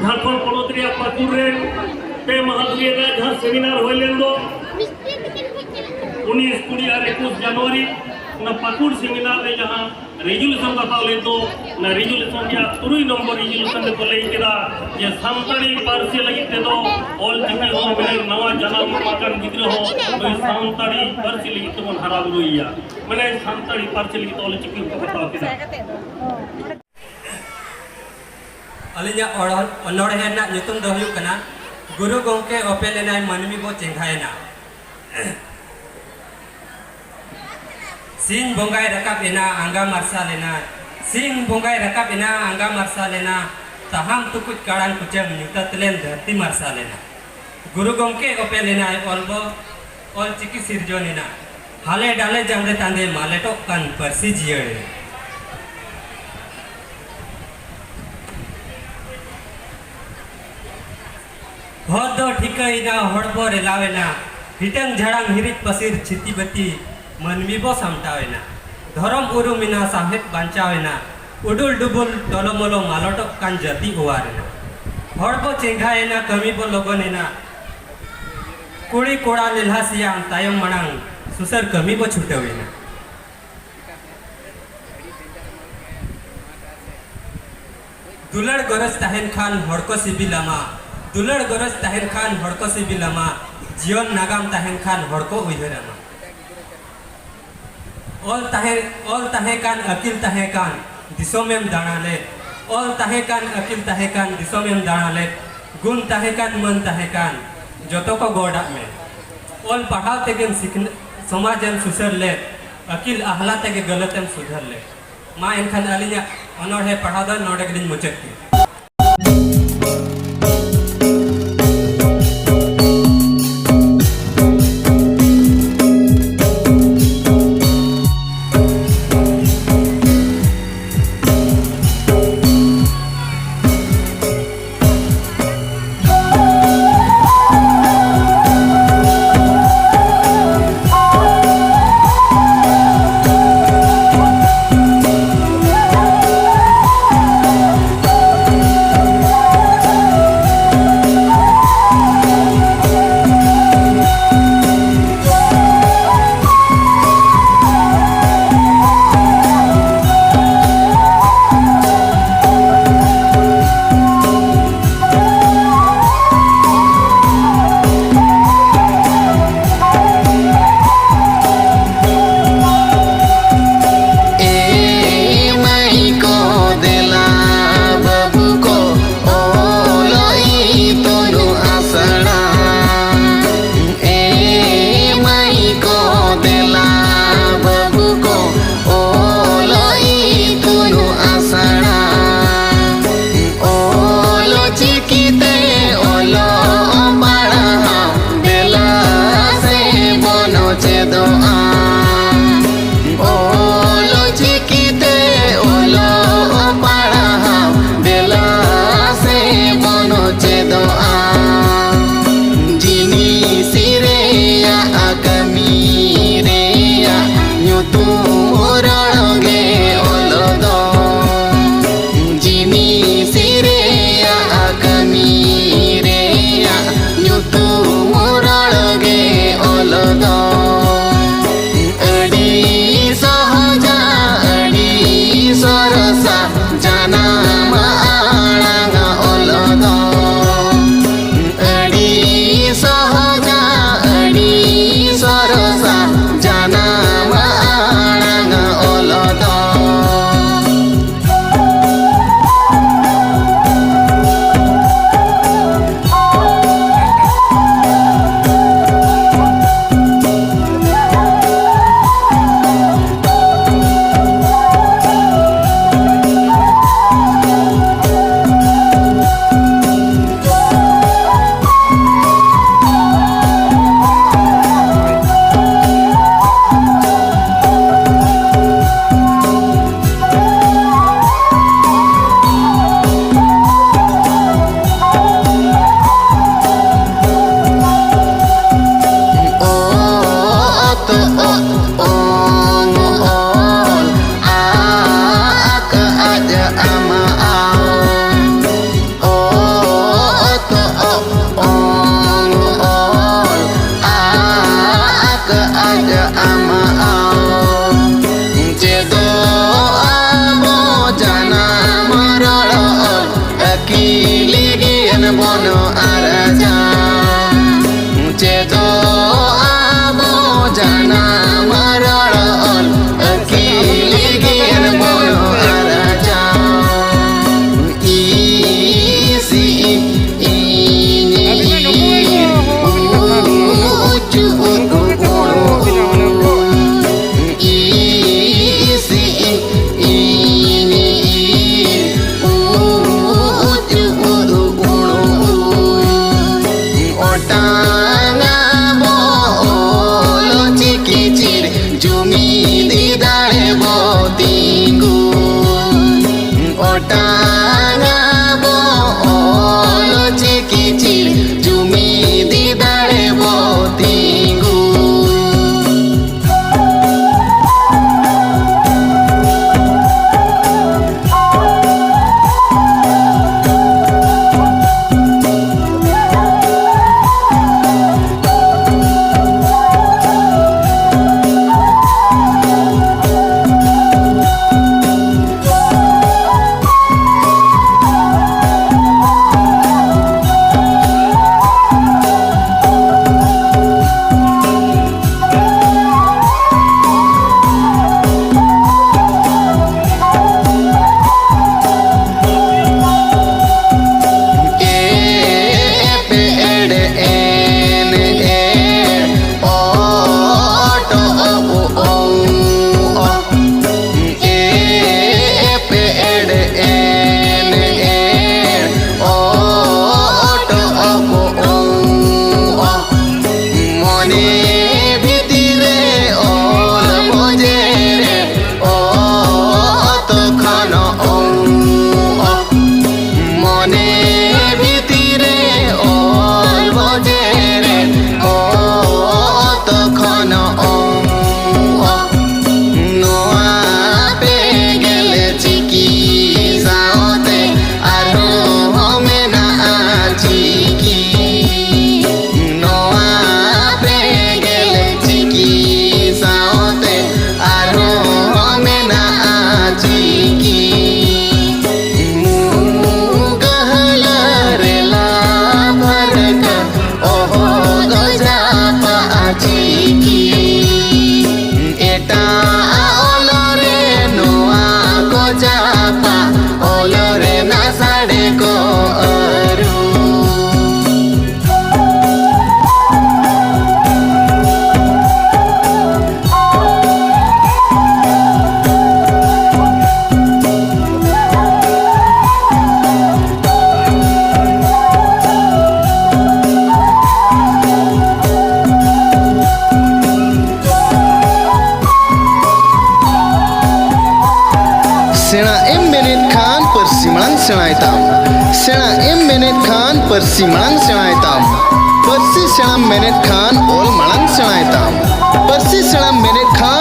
झारखंड पनत रे पाकुर रे पे महादुरिया रे जहां सेमिनार होइलेन दो 19 20 और 21 जनवरी ना पाकुर सेमिनार रे जहां रेजुलेशन बताओ ले तो ना रेजुलेशन या 3 नंबर रेजुलेशन को ले केदा ये सानताड़ी पार्सी लगी ते दो ऑल चिकी हो मेरे नवा जन्म माकन गिद्र हो तो सानताड़ी पार्सी लगी तो हरा बुरुइया माने सानताड़ी पार्सी लगी तो ऑल चिकी को बताओ केदा अलिया अनोड़े ना नितुम दो हुयुग कना गुरु गोंके ओपेलेनाय मानमी बो चेंघायना सिंह बोंगाय रकाब एना आंगा मार्सा लेना सिंह बोंगाय रकाब एना आंगा मार्सा लेना तहाम तुकुच काड़ान कुचम निततलेन धरती मार्सा लेना गुरु गोंके ओपेलेनाय ऑलबो ऑल चिकी सिरजोनिना हाले डाले जमरे तांदे मालेटो कान परसी जियड़े होद दो ठिकइना हड़बो रेलावेना हिटंग झड़ांग हिरित पसिर छितिबती मनमी बो सामटावेना धरम उरुमिना साहेब बांचावेना उडुल डुबुल टोलोमोलो मालोटो कान जति ओवारेना हड़बो चेंघाएना कमी बो लोगनेना कुड़ी कोड़ा लेल्हासियां तायम मणांग सुसर कमी बो छुटवेना दुलड़ गरज ताहेन खान हड़को सिबिलामा दुलड़ गरज ताहेन खान हड़को सिबिलामा जीवन नागाम ताहेन खान हड़को उयहरामा ऑल ताहे कान अकिल ताहे कान दिसोमेम दाणाले ऑल ताहे कान अकिल ताहे कान दिसोमेम दाणाले गुण ताहे कान मन ताहे कान जोतो को गोडा में ऑल पढ़ाव तेगेम सिखन समाजम सुसर ले अकिल आहला तेगे गलतम सुधर ले मा एनखान अलिया अनोड़े पढ़ाव the नोडगलिन मुचक्ति ama ao jedo amo jana marala akili gian bono araja jedo amo jana marala akili gian bono araja isi senaitam sena menet khan persi malang senaitam persi sena menet khan ol malang senaitam persi sena menet khan